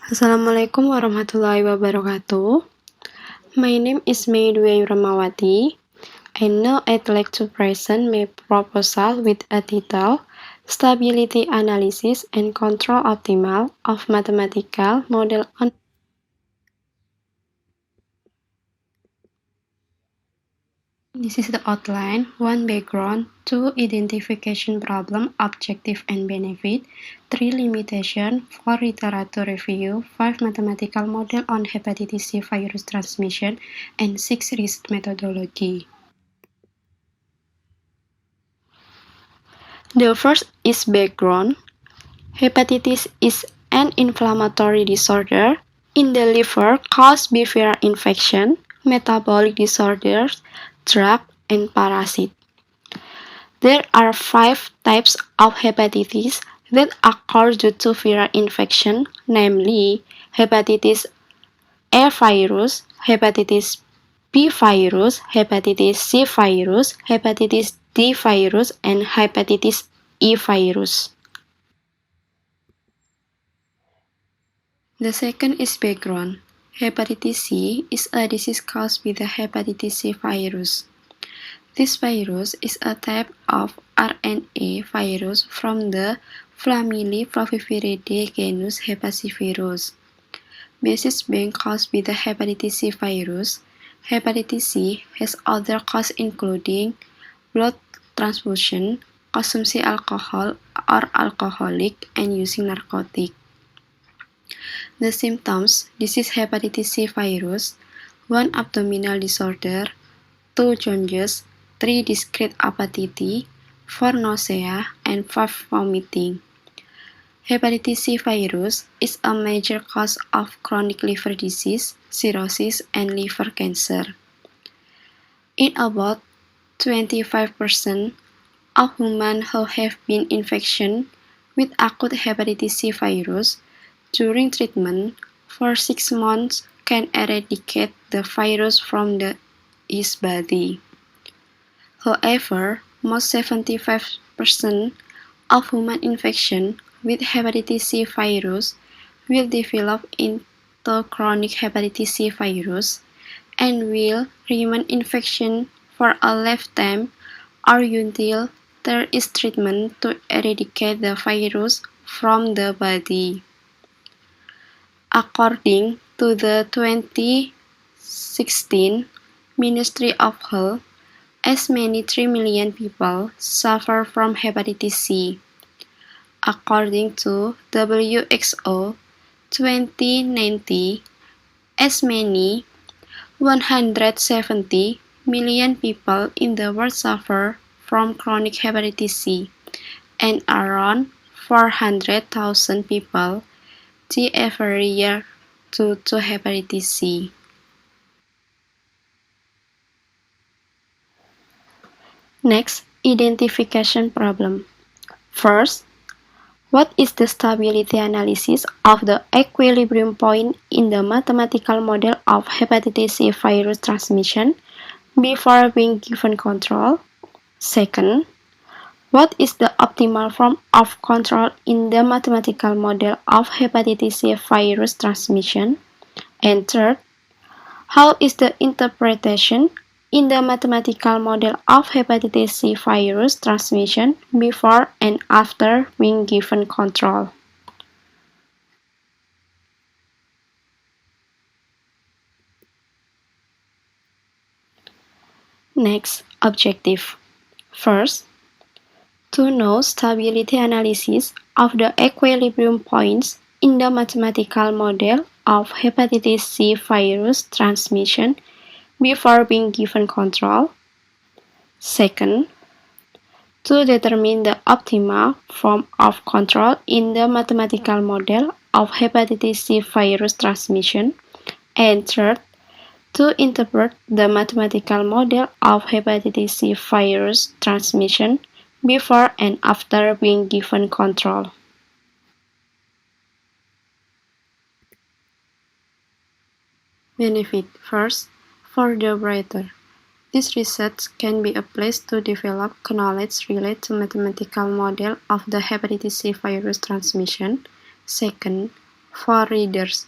Assalamualaikum warahmatullahi wabarakatuh. My name is Mei Dwi Ramawati. And now I'd like to present my proposal with a title, Stability Analysis and Control Optimal of Mathematical Model on. This is the outline: 1. Background, 2. Identification problem, objective and benefit, 3. Limitation, 4. Literature review, 5. Mathematical model on hepatitis C virus transmission, and 6. Risk methodology. The first is background. Hepatitis is an inflammatory disorder in the liver caused by viral infection, metabolic disorders, drug, and parasite. There are 5 types of hepatitis that occur due to viral infection, namely hepatitis A virus, hepatitis B virus, hepatitis C virus, hepatitis D virus, and hepatitis E virus. The second is background. Hepatitis C is a disease caused by the hepatitis C virus. This virus is a type of RNA virus from the family Flaviviridae genus Hepasivirus. Besides being caused by the hepatitis C virus, hepatitis C has other causes including blood transfusion, consumption alcohol or alcoholic, and using narcotic. The symptoms: disease hepatitis C virus, 1. Abdominal disorder, 2. jaundice, 3. discrete apathy, 4. nausea, and 5. vomiting. Hepatitis C virus is a major cause of chronic liver disease, cirrhosis, and liver cancer. In about 25% of women who have been infected with acute hepatitis C virus during treatment for 6 months can eradicate the virus from his body. However, most 75% of human infection with hepatitis C virus will develop into chronic hepatitis C virus and will remain infection for a lifetime or until there is treatment to eradicate the virus from the body. According to the 2016 Ministry of Health, as many 3 million people suffer from hepatitis C. According to WHO 2090, as many 170 million people in the world suffer from chronic hepatitis C, and around 400,000 people die every year due to hepatitis C. Next, identification problem. First, what is the stability analysis of the equilibrium point in the mathematical model of hepatitis C virus transmission before being given control? Second, what is the optimal form of control in the mathematical model of hepatitis C virus transmission? And third, how is the interpretation in the mathematical model of hepatitis C virus transmission before and after being given control? Next, objective. First, to know stability analysis of the equilibrium points in the mathematical model of hepatitis C virus transmission before being given control. Second, to determine the optimal form of control in the mathematical model of hepatitis C virus transmission. And third, to interpret the mathematical model of hepatitis C virus transmission before and after being given control. Benefit. First, for the writer, this research can be a place to develop knowledge related to mathematical model of the hepatitis C virus transmission. Second, For readers,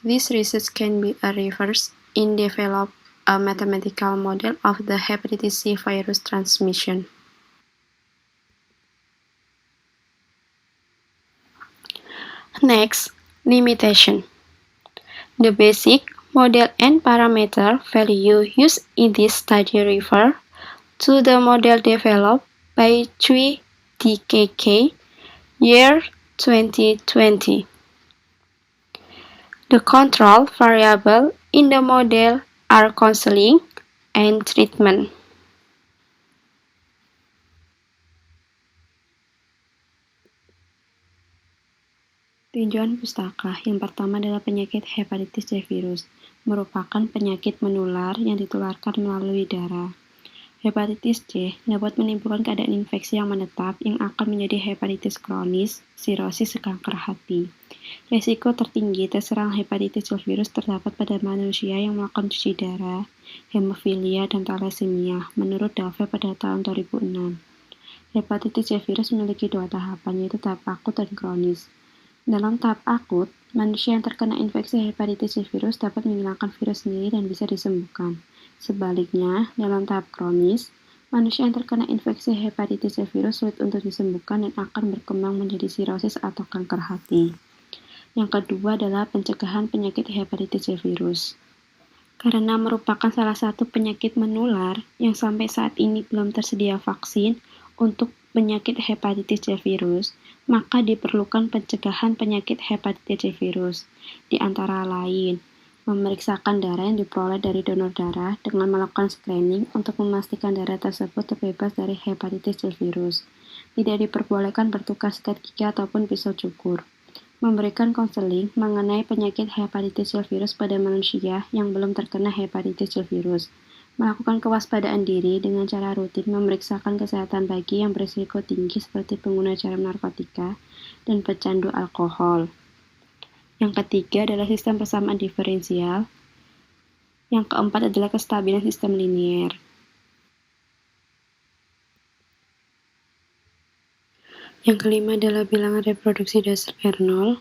this research can be a reverse in develop a mathematical model of the hepatitis C virus transmission. Next, limitation. The basic model and parameter value used in this study refer to the model developed by Cui DKK, year 2020. The control variable in the model are counseling and treatment. Tinjauan pustaka yang pertama adalah penyakit hepatitis C virus, merupakan penyakit menular yang ditularkan melalui darah. Hepatitis C dapat menimbulkan keadaan infeksi yang menetap yang akan menjadi hepatitis kronis, sirosis kanker hati. Risiko tertinggi terserang hepatitis C virus terdapat pada manusia yang melakukan cuci darah, hemofilia, dan thalassemia, menurut Dave pada tahun 2006. Hepatitis C virus memiliki dua tahapan, yaitu tahap akut dan kronis. Dalam tahap akut, manusia yang terkena infeksi hepatitis C virus dapat menghilangkan virus sendiri dan bisa disembuhkan. Sebaliknya, dalam tahap kronis, manusia yang terkena infeksi hepatitis C virus sulit untuk disembuhkan dan akan berkembang menjadi sirosis atau kanker hati. Yang kedua adalah pencegahan penyakit hepatitis C virus. Karena merupakan salah satu penyakit menular yang sampai saat ini belum tersedia vaksin untuk penyakit hepatitis C virus, maka diperlukan pencegahan penyakit hepatitis C virus, di antara lain memeriksakan darah yang diperoleh dari donor darah dengan melakukan screening untuk memastikan darah tersebut terbebas dari hepatitis C virus. Tidak diperbolehkan bertukar sikat gigi ataupun pisau cukur. Memberikan konseling mengenai penyakit hepatitis C virus pada manusia yang belum terkena hepatitis C virus. Melakukan kewaspadaan diri dengan cara rutin memeriksakan kesehatan bagi yang berisiko tinggi seperti pengguna jarum narkotika dan pecandu alkohol. Yang ketiga adalah sistem persamaan diferensial. Yang keempat adalah kestabilan sistem linier. Yang kelima adalah bilangan reproduksi dasar R0.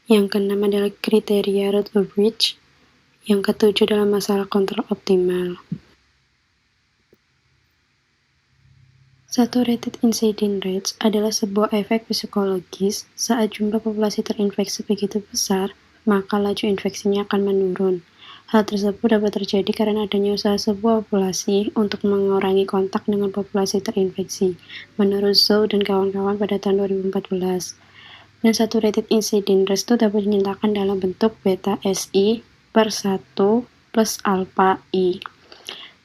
Yang keenam adalah kriteria Rutherford. Yang ketujuh adalah masalah kontrol optimal. Saturated incidence rates adalah sebuah efek psikologis. Saat jumlah populasi terinfeksi begitu besar, maka laju infeksinya akan menurun. Hal tersebut dapat terjadi karena adanya usaha sebuah populasi untuk mengurangi kontak dengan populasi terinfeksi, menurut Zhou dan kawan-kawan pada tahun 2014. Dan saturated incidence rate itu dapat dinyatakan dalam bentuk beta SI per 1 plus alpha I.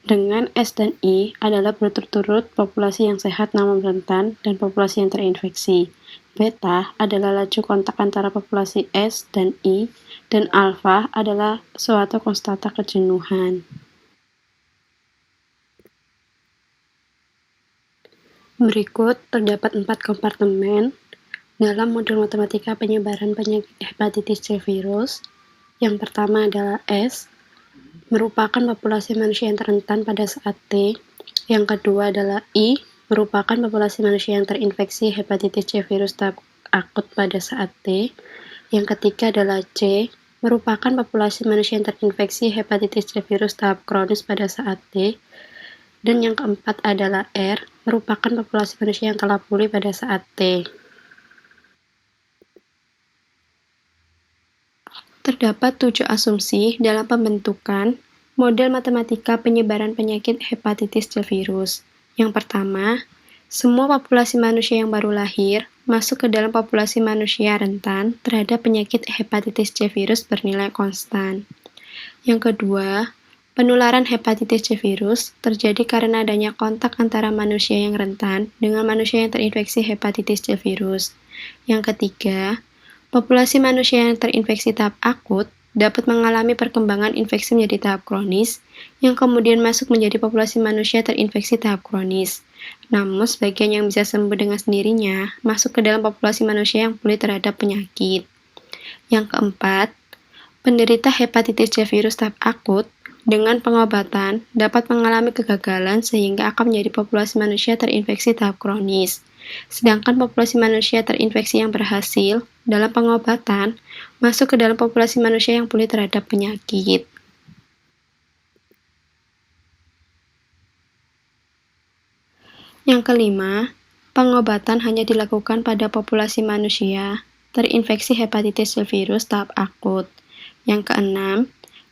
Dengan S dan I adalah berturut-turut populasi yang sehat namun rentan dan populasi yang terinfeksi. Beta adalah laju kontak antara populasi S dan I, dan alfa adalah suatu konstanta kejenuhan. Berikut terdapat 4 kompartemen dalam model matematika penyebaran penyakit hepatitis C virus. Yang pertama adalah S, merupakan populasi manusia yang rentan pada saat T. Yang kedua adalah I, merupakan populasi manusia yang terinfeksi hepatitis C virus tahap akut pada saat T. Yang ketiga adalah C, merupakan populasi manusia yang terinfeksi hepatitis C virus tahap kronis pada saat T. Dan yang keempat adalah R, merupakan populasi manusia yang telah pulih pada saat T. Terdapat 7 asumsi dalam pembentukan model matematika penyebaran penyakit hepatitis C virus. Yang pertama, semua populasi manusia yang baru lahir masuk ke dalam populasi manusia rentan terhadap penyakit hepatitis C virus bernilai konstan. Yang kedua, penularan hepatitis C virus terjadi karena adanya kontak antara manusia yang rentan dengan manusia yang terinfeksi hepatitis C virus. Yang ketiga, populasi manusia yang terinfeksi tahap akut dapat mengalami perkembangan infeksi menjadi tahap kronis, yang kemudian masuk menjadi populasi manusia terinfeksi tahap kronis. Namun, sebagian yang bisa sembuh dengan sendirinya masuk ke dalam populasi manusia yang pulih terhadap penyakit. Yang keempat, penderita hepatitis C virus tahap akut dengan pengobatan dapat mengalami kegagalan sehingga akan menjadi populasi manusia terinfeksi tahap kronis. Sedangkan populasi manusia terinfeksi yang berhasil dalam pengobatan masuk ke dalam populasi manusia yang pulih terhadap penyakit. Yang kelima, pengobatan hanya dilakukan pada populasi manusia terinfeksi hepatitis C virus tahap akut. Yang keenam,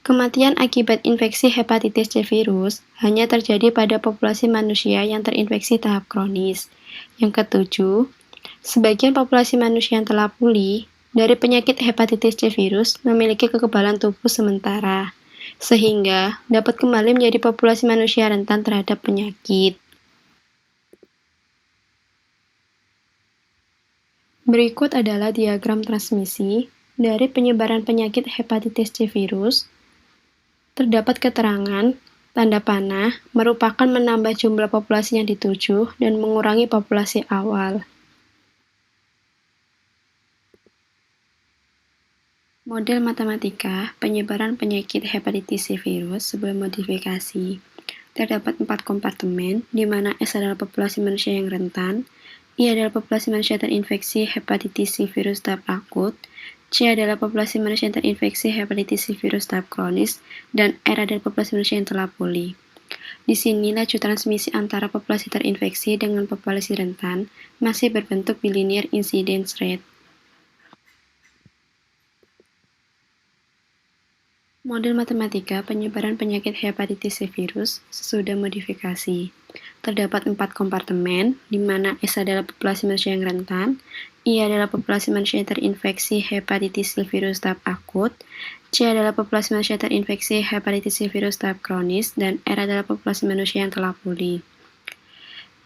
kematian akibat infeksi hepatitis C virus hanya terjadi pada populasi manusia yang terinfeksi tahap kronis. Yang ketujuh, sebagian populasi manusia yang telah pulih dari penyakit hepatitis C virus memiliki kekebalan tubuh sementara, sehingga dapat kembali menjadi populasi manusia rentan terhadap penyakit. Berikut adalah diagram transmisi dari penyebaran penyakit hepatitis C virus. Terdapat keterangan, tanda panah merupakan menambah jumlah populasi yang dituju dan mengurangi populasi awal. Model matematika penyebaran penyakit hepatitis C virus sebuah modifikasi. Terdapat 4 kompartemen, di mana S adalah populasi manusia yang rentan, I adalah populasi manusia terinfeksi hepatitis C virus tahap akut, C adalah populasi manusia yang terinfeksi hepatitis C virus tahap kronis, dan R adalah populasi manusia yang telah pulih. Di sini laju transmisi antara populasi terinfeksi dengan populasi rentan masih berbentuk bilinear incidence rate. Model matematika penyebaran penyakit hepatitis C virus sesudah modifikasi. Terdapat 4 kompartemen, di mana S adalah populasi manusia yang rentan, I adalah populasi manusia yang terinfeksi hepatitis C virus tahap akut, C adalah populasi manusia yang terinfeksi hepatitis C virus tahap kronis, dan R adalah populasi manusia yang telah pulih.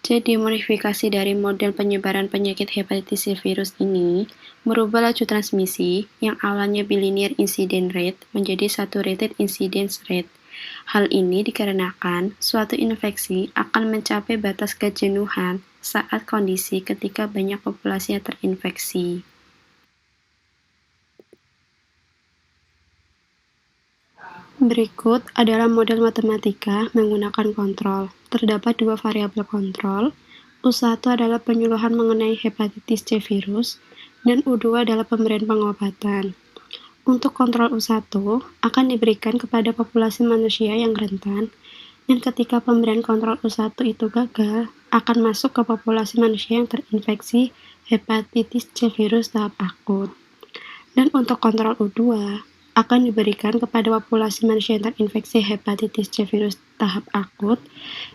Jadi, modifikasi dari model penyebaran penyakit hepatitis C virus ini merubah laju transmisi yang awalnya bilinear incidence rate menjadi saturated incidence rate. Hal ini dikarenakan suatu infeksi akan mencapai batas kejenuhan saat kondisi ketika banyak populasi yang terinfeksi. Berikut adalah model matematika menggunakan kontrol. Terdapat 2 variabel kontrol. U1 adalah penyuluhan mengenai hepatitis C virus, dan U2 adalah pemberian pengobatan. Untuk kontrol U1 akan diberikan kepada populasi manusia yang rentan, dan ketika pemberian kontrol U1 itu gagal, akan masuk ke populasi manusia yang terinfeksi hepatitis C virus tahap akut. Dan untuk kontrol U2 akan diberikan kepada populasi manusia yang terinfeksi hepatitis C virus tahap akut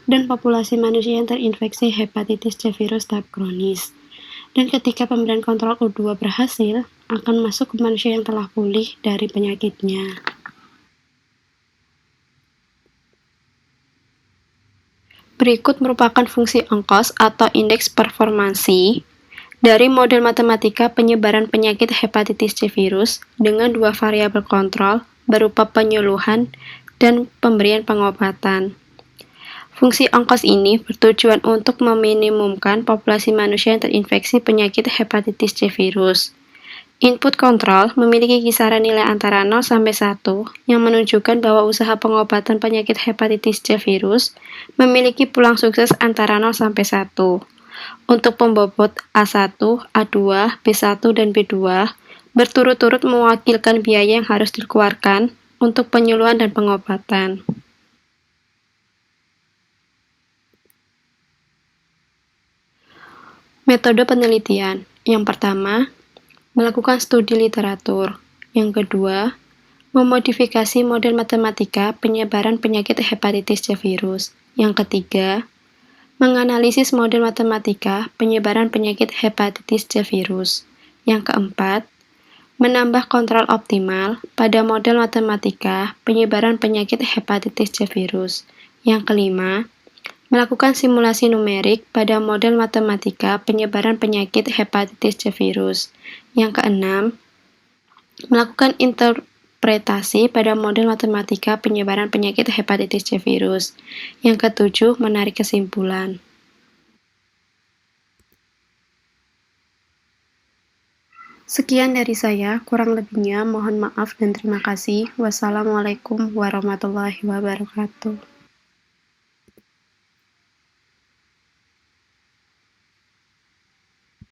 dan populasi manusia yang terinfeksi hepatitis C virus tahap kronis. Dan ketika pemberian kontrol U2 berhasil, akan masuk ke manusia yang telah pulih dari penyakitnya. Berikut merupakan fungsi ongkos atau indeks performansi dari model matematika penyebaran penyakit hepatitis C virus dengan 2 variabel kontrol berupa penyuluhan dan pemberian pengobatan. Fungsi ongkos ini bertujuan untuk meminimumkan populasi manusia yang terinfeksi penyakit hepatitis C virus. Input kontrol memiliki kisaran nilai antara 0 sampai 1 yang menunjukkan bahwa usaha pengobatan penyakit hepatitis C virus memiliki peluang sukses antara 0 sampai 1. Untuk pembobot A1, A2, B1, dan B2 berturut-turut mewakilkan biaya yang harus dikeluarkan untuk penyuluhan dan pengobatan. Metode penelitian. Yang pertama, melakukan studi literatur. Yang kedua, memodifikasi model matematika penyebaran penyakit hepatitis C virus. Yang ketiga, menganalisis model matematika penyebaran penyakit hepatitis C virus. Yang keempat, menambah kontrol optimal pada model matematika penyebaran penyakit hepatitis C virus. Yang kelima, melakukan simulasi numerik pada model matematika penyebaran penyakit hepatitis C virus. Yang keenam, melakukan interpretasi pada model matematika penyebaran penyakit hepatitis C virus. Yang ketujuh, menarik kesimpulan. Sekian dari saya, kurang lebihnya mohon maaf dan terima kasih. Wassalamualaikum warahmatullahi wabarakatuh.